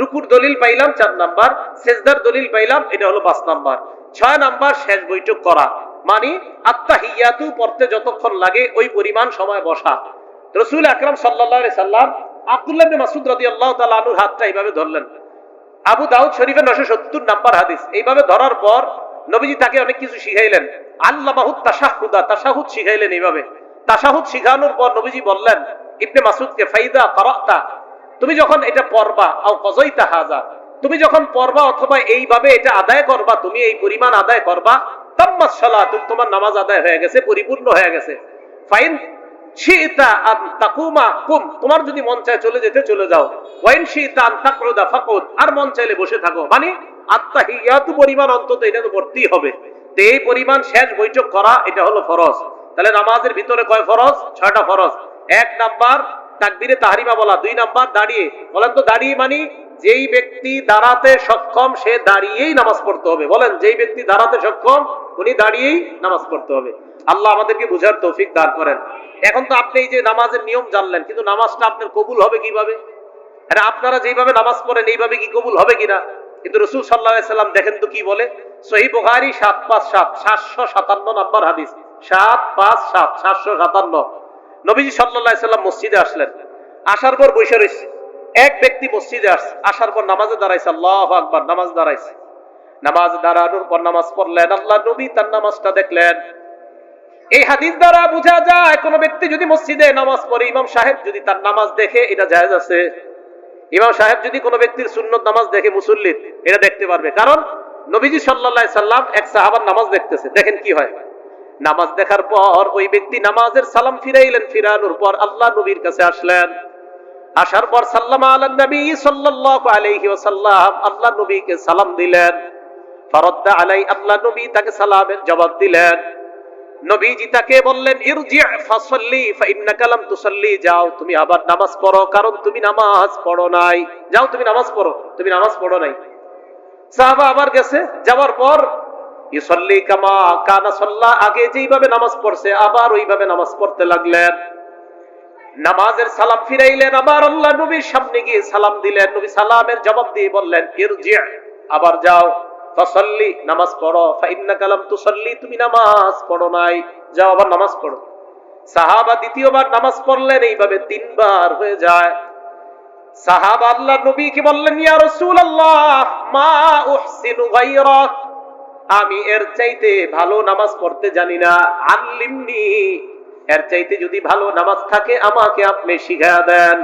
রুকুর দলিল পাইলাম 4 নাম্বার, সিজদার দলিল পাইলাম, এটা হলো 5 নাম্বার। 6 নাম্বার শেষ বৈঠক করা, মানে আত্তাহিয়াতু পড়তে যতক্ষণ লাগে ওই পরিমাণ সময় বসা। রাসূল আকরাম সাল্লাল্লাহু আলাইহি সাল্লাম আব্দুল্লাহ ইবনে মাসউদ রাদিয়াল্লাহু তাআলা আনহুর হাতটা এইভাবে ধরলেন। আবু দাউদ শরীফের 970 নাম্বার হাদিস। এইভাবে ধরার পর নবীজি তাকে অনেক কিছু শিখাইলেন। আল্লামাহুত তাশাহুদা, তাশাহুদ শিখাইলেন। এইভাবে তাশাহুদ শিখানোর পর নবীজি বললেন ইবনে মাসউদকে, ফাইদা কারাতা, তুমি যখন এটা পড়বা, আও কযাইতা হাযা, তুমি যখন পড়বা অথবা এইভাবে এটা আদায় করবা, তুমি এই পরিমাণ আদায় করবা, তাম্মাস সালাত, তোমার নামাজ আদায় হয়ে গেছে, পরিপূর্ণ হয়ে গেছে। ফাইন শিতা আন তাকুমা কুম, তোমার যদি মন চায় চলে যেতে চলে যাও। ওয়াইন শিতা আন তাকউদা ফাকুদ, আর মন চাইলে বসে থাকো। মানে আত্তাহিয়াতু পরিমাণ অন্তত এটা তো পড়তেই হবে। তো এই পরিমাণ শেষ বৈঠক করা, এটা হলো ফরজ। তাহলে নামাজের ভিতরে কয় ফরজ? 6টা ফরজ। 1 নাম্বার তাকবীরে তাহরিমা বলা, 2 নাম্বার দাঁড়িয়ে। বলেন তো দাঁড়িয়ে মানে যেই ব্যক্তি দাঁড়াতে সক্ষম সে দাঁড়িয়েই নামাজ পড়তে হবে। বলেন, যেই ব্যক্তি দাঁড়াতে সক্ষম উনি দাঁড়িয়েই নামাজ পড়তে হবে। আল্লাহ আমাদেরকে বুঝার তৌফিক দান করেন। এখন তো আপনি এই যে নামাজের নিয়ম জানলেন, কিন্তু নামাজটা আপনার কবুল হবে কিভাবে? আরে আপনারা যেভাবে নামাজ পড়েন এইভাবে কি কবুল হবে কিনা? কিন্তু রাসূল সাল্লাল্লাহু আলাইহি সাল্লাম দেখেন তো কি বলে, সহিহ বুখারী 757 নাম্বার হাদিস। 757 757 নবীজি সাল্লাল্লাহু আলাইহি সাল্লাম মসজিদে আসলেন। আসার পর বসে রয়েছে। এক ব্যক্তি মসজিদে আসছে, আসার পর নামাজে দাঁড়াইছে, আল্লাহু আকবার, নামাজ দাঁড়াইছে। নামাজ দাঁড়ানোর পর নামাজ পড়লেন, আল্লাহ নবী তার নামাজটা দেখলেন। এই হাদিস দ্বারা বোঝা যায় কোন ব্যক্তি যদি মসজিদে নামাজ পড়ে, ইমাম সাহেব যদি তার নামাজ দেখে, এটা জায়েজ আছে। ইমাম সাহেব যদি কোনো ব্যক্তির সুন্নত নামাজ দেখে, মুসল্লির, এটা দেখতে পারবে। কারণ নবীজি সাল্লাল্লাহু আলাইহি সাল্লাম এক সাহাবার নামাজ দেখতেছে, দেখেন কি হয়। নামাজ দেখার পর ওই ব্যক্তি নামাজের সালাম ফিরাইলেন, ফিরানোর পর আল্লাহ নবীর কাছে আসলেন। আসার পর সাল্লামা আলান নবী সাল্লাল্লাহু আলাইহি ওয়াসাল্লাম, আল্লাহ নবীকে সালাম দিলেন। ফারাদ্দা আলাই, আল্লাহ নবী তাকে সালামের জবাব দিলেন। নবীজি তাকে বললেন, ইরজি' ফাসাল্লি ফাইন্নাকা লাম তুসাল্লি, যাও তুমি আবার নামাজ পড়ো, কারণ তুমি নামাজ পড়ো নাই। যাও তুমি নামাজ পড়ো, তুমি নামাজ পড়ো নাই। সাহাবা আবার গেছে, যাওয়ার পর ইউসাল্লি কামা কানা সাল্লা, আগে যেইভাবে নামাজ পড়ছে আবার ওইভাবে নামাজ পড়তে লাগলেন। নামাজের সালাম ফিরাইলেন, আবার আল্লাহ নবীর সামনে গিয়ে সালাম দিলেন। নবী সালামের জবাব দিয়ে বললেন, ইরজি', আবার যাও, ফাসাল্লি, নামাজ পড়ো, ফাইন্নাকা লাম তুসাল্লি, তুমি নামাজ পড়ো নাই, যাও আবার নামাজ পড়ো। সাহাবা দ্বিতীয়বার নামাজ পড়লেন, এইভাবে 3 বার হয়ে যায়। সাহাবা আল্লাহ নবীকে বললেন, ইয়া রাসূলুল্লাহ, মা উহসিনু গায়রা, আমি এর চাইতে ভালো নামাজ পড়তে জানি না, আল্লিমনি, এর চাইতে যদি ভালো নামাজ থাকে আমাকে আপনি শিখিয়ে দেন।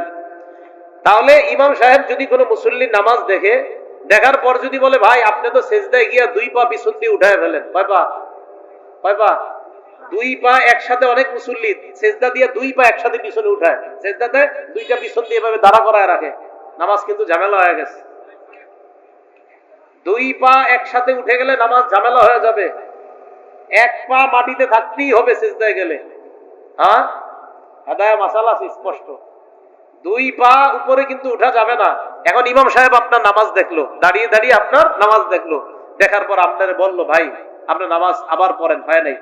তাহলে ইমাম সাহেব যদি কোনো মুসল্লির নামাজ দেখে, দেখার পর যদি বলে, ভাই আপনি তো সেজদায় গিয়া 2 পা পিছন দিয়ে উঠায় ফেলেন, কয় পা? 2 পা একসাথে, অনেক মুসল্লি সেজদা দিয়ে 2 পা একসাথে পিছনে উঠায়, সেজদাতে 2টা পিছন দিয়ে এভাবে দাঁড়া করায় রাখে, নামাজ কিন্তু ঝামেলা হয়ে গেছে। 2 পা একসাথে উঠে গেলে নামাজ ঝামেলা হয়ে যাবে। 1 পা মাটিতে থাকতেই হবে সেজদায় গেলে। হ্যাঁ, হেদায়া মাসালা আছে স্পষ্ট। 2 পা উপরে কিন্তু উঠা যাবে না। এখন ইমাম সাহেব আপনার নামাজ দেখলো, দাঁড়িয়ে দাঁড়িয়ে আপনার নামাজ দেখলো, দেখার পর আপনারে বললো, ভাই আপনার নামাজ আবার পড়েন, হয় নাই।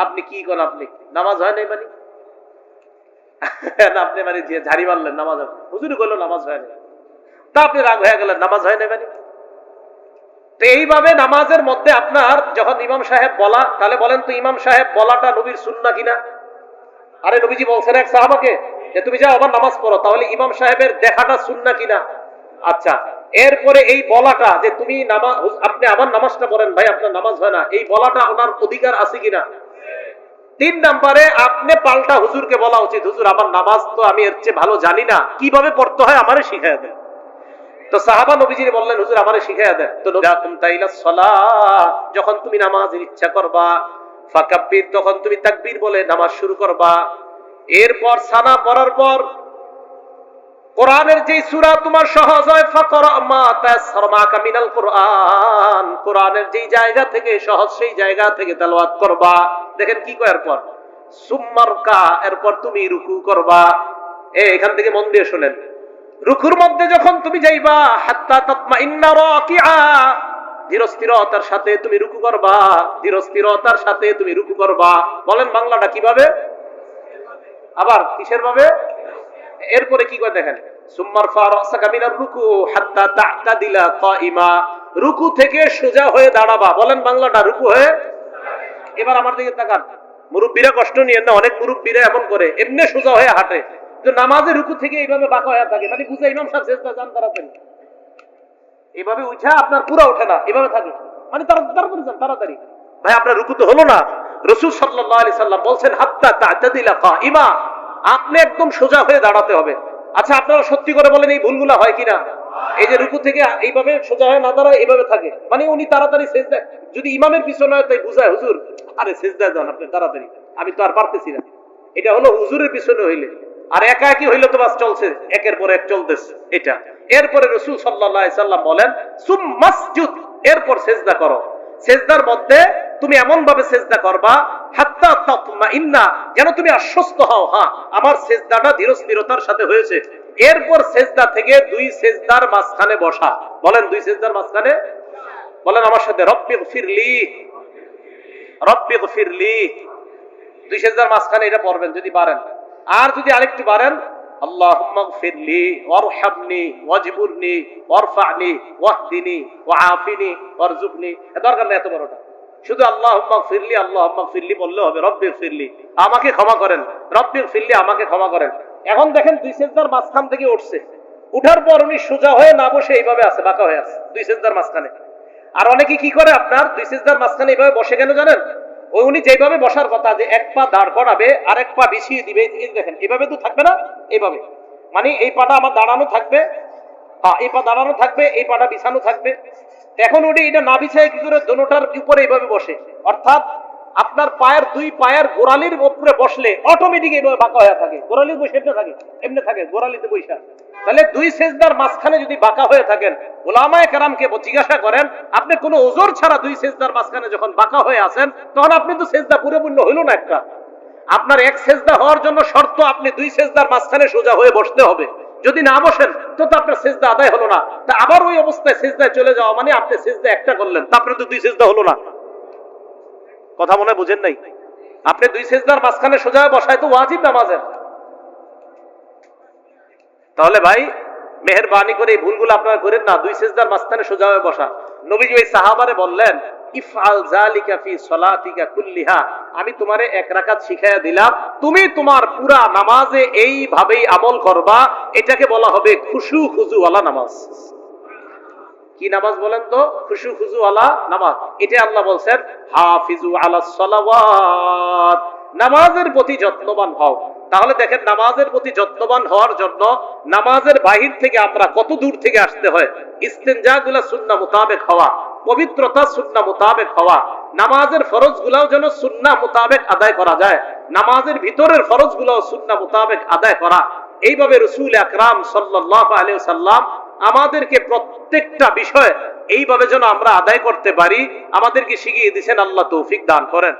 আপনি কি করেন? আপনি নামাজ হয় নাই মানে আপনি মানে যে ঝাড়ি মারলেন, নামাজ হুজুর বললো নামাজ হয় নাই, তা আপনি রাগ হয়ে গেলেন, নামাজ হয় নাই মানে। তো এইভাবে নামাজের মধ্যে আপনার যখন ইমাম সাহেব বলা, তাহলে বলেন তো ইমাম সাহেব বলাটা নবীর সুন্নাহ কিনা? আরে নবীজি বলছেন এক সাহাবাকে যে তুমি যাও আবার নামাজ পড়ো, তাহলে ইমাম সাহেবের দেখাটা সুন্নাহ কিনা? আচ্ছা, এরপরে এই বলাটা যে তুমি নামাজ, আপনি আবার নামাজটা পড়েন, ভাই আপনার নামাজ হয় না, এই বলাটা ওনার অধিকার আছে কিনা? 3 নম্বরে আপনি পাল্টা হুজুরকে বলা উচিত, হুজুর আমার নামাজ তো আমি এর চেয়ে ভালো জানি না, কিভাবে পড়তে হয় আমারে শিখাইয়া দেন। তো সাহাবা নবীজির বললেন, হুজুর আমারে শিখাইয়া দেন। তো যখন তুমি নামাজের ইচ্ছা করবা, ফাকাব্বির, তখন তুমি তাকবীর বলে নামাজ শুরু করবা। এরপর সানা পড়ার পর কোরআনের যে সূরা তোমার সহজ হয়, ফাকরা মা তায়াসসারা মাকা মিনাল কোরআন, কোরআনের যেই জায়গা থেকে সহজ সেই জায়গা থেকে তেলাওয়াত করবা। দেখেন কি কয় এরপর, সুম্মারকা, এরপর তুমি রুকু করবা। এখান থেকে মন দিয়ে শুনেন, রুকুর মধ্যে যখন তুমি যাইবা, হাত্তা তাতমাইন্না রাকিআ, ধীরস্থিরতার সাথে তুমি রুকু করবা, ধীরস্থিরতার সাথে তুমি রুকু করবা। বলেন বাংলাটা কিভাবে? আবার কিসের ভাবে? এরপরে কি করে দেখেন, সুম্মারফা রাসাকা মিনার রুকু হাত্তা তা'তাদিলা কাইমা, রুকু থেকে সোজা হয়ে দাঁড়াবা। বলেন বাংলাটা, রুকু হয়ে। এবার আমার দিকে তাকান, মুরব্বীরা কষ্ট নিয়েন না, অনেক মুরব্বীরা এমন করে, এমনি সোজা হয়ে হাঁটে, তো নামাজে রুকু থেকে এইভাবে বাঁকা হয়ে থাকে, মানে বুঝে ইমাম সাহেব সেজদা যান তাড়াতাড়ি, এইভাবে উঠা আপনার পুরো ওঠে না, এভাবে থাকে, মানে তাড়াতাড়ি যান তাড়াতাড়ি। ভাই আপনার রুকু তো হলো না। রাসূল সাল্লাল্লাহু আলাইহি সাল্লাম বলছেন, হাত্তা তা'তাদিলা কাইমা, আপনি একদম সোজা হয়ে দাঁড়াতে হবে। আচ্ছা আপনারা সত্যি করে বলেন, এই ভুলগুলা হয় কিনা? এই যে রুকু থেকে এইভাবে সোজা হয়ে না দাঁড়ায়, এইভাবে থাকে, মানে উনি তাড়াতাড়ি সেজদা, যদি ইমামের পিছনে হয় তাই বুঝায়, হুজুর আরে সেজদা যান আপনি তাড়াতাড়ি, আমি তো আর পারতেছি না। এটা হলো হুজুরের পিছনে হইলে, আর একা একই হইলে তো বাস চলছে, একের পর এক চলতেছে এটা। এরপরে রাসূল সাল্লাল্লাহু আলাইহি সাল্লাম বলেন, সুম্মাসজুদ, এরপর সেজদা করো। সেজদার মধ্যে তুমি এমন ভাবে সেজদা করবা, হাত্তা তাতমাইন্না, যেন তুমি আশ্বস্ত হও, হ্যাঁ আমার সেজদাটা ধীরস্থিরতার সাথে হয়েছে। এরপর সেজদা থেকে 2 সেজদার মাঝখানে বসা। বলেন 2 সেজদার মাঝখানে, বলেন আমার সাথে, রব্বিগফিরলি, রব্বিগফিরলি। 2 সেজদার মাঝখানে এটা পড়বেন যদি পারেন। আর যদি আরেকটু পারেন, আল্লাহুম্মা গফিরলি ওয়ারহামনি ওয়াজবুরনি ওয়ারফা'নি ওয়াহদিনি ওয়াআফিনি ওয়ারযুকনি। দরকার নেই এত বড়টা, শুধু আল্লাহুম্মা ফিরলি আল্লাহুম্মা ফিরলি বললে হবে, রব্বির ফিরলি আমাকে ক্ষমা করেন, রব্বির ফিরলি আমাকে ক্ষমা করেন। এখন দেখেন দুই সেজদার মাঝখান থেকে উঠছে, উঠার পর উনি সোজা হয়ে না বসে এইভাবে আছে, বাঁকা হয়ে আছে দুই সেজদার মাঝখানে। আর অনেকে কি করে আপনার দুই সেজদার মাঝখানে এইভাবে বসে কেন জানেন? ওই উনি যেভাবে বসার কথা যে এক পা দাঁড় করাবে আর এক পা বিছিয়ে দিবে, এই দেখেন এভাবে তো থাকবে না, এইভাবে মানে এই পাটা আমার দাঁড়ানো থাকবে, এই পা দাঁড়ানো থাকবে, এই পাটা বিছানো থাকবে। এখন উনি এটা না বিছায় কি করে দোনোটার উপরে এইভাবে বসে, অর্থাৎ আপনার পায়ের দুই পায়ের গোড়ালির উপরে বসলে অটোমেটিক এইভাবে বাঁকা হয়ে থাকে, গোড়ালির বসে এমনি থাকে, এমনি থাকে গোড়ালিতে বৈশা। তাহলে দুই সেজদার মাঝখানে যদি বাঁকা হয়ে থাকেন, উলামায়ে কেরামকে জিজ্ঞাসা করেন আপনি কোনো ওজর ছাড়া দুই সেজদার মাঝখানে যখন বাঁকা হয়ে আছেন তখন আপনি তো সেজদা পরিপূর্ণ হইল না একটা। আপনার এক সেজদা হওয়ার জন্য শর্ত আপনি দুই সেজদার মাঝখানে সোজা হয়ে বসতে হবে, যদি না বসেন তো আপনার সেজদা আদায় হলো না। তা আবার ওই অবস্থায় সেজদায় চলে যাওয়া মানে আপনি সেজদা একটা করলেন, তারপরে তো দুই সেজদা হলো না। কথা মনে বুঝেন নাই? আপনি দুই সেজদার মাঝখানে সোজা হয়ে বসায় তো ওয়াজিব নামাজের। তাহলে ভাই মেহেরবানি করে এই ভুলগুলো আপনারা করেন না, দুই সেজদার মাঝখানে সোজা হয়ে বসা। নবীজি ওই সাহাবারে বললেন ইফআল যালিকা ফি সলাতিকা কুল্লিহা, আমি তোমারে এক রাকাত শিখাইয়া দিলাম, তুমি তোমার পুরা নামাজে এইভাবেই আমল করবা। এটাকে বলা হবে খুশু খুজু ওয়ালা নামাজ। কি নামাজ বলেন তো? খুশু খুজু ওয়ালা নামাজ। এটা আল্লাহ বলছেন হাফিজু আলাস সালাওয়াত, নামাজের প্রতি যত্নবান হও। তাহলে দেখেন নামাজের প্রতি যত্নবান হওয়ার জন্য নামাজের বাহির থেকে আমরা কত দূর থেকে আসতে হয়। ইস্তেনজাগুলা সুন্নাহ মোতাবেক হওয়া, পবিত্রতা সুন্নাহ মোতাবেক হওয়া, নামাজের ফরজ গুলাও যেন সুন্নাহ মোতাবেক আদায় করা যায়, নামাজের ভিতরের ফরজ গুলাও সুন্নাহ মোতাবেক আদায় করা। এইভাবে রাসূল আকরাম সাল্লাল্লাহু আলাইহি ওয়াসাল্লাম আমাদেরকে প্রত্যেকটা বিষয় এইভাবে যেন আমরা আদায় করতে পারি, আমাদেরকে শিখিয়ে দিয়েছেন। আল্লাহ তৌফিক দান করেন।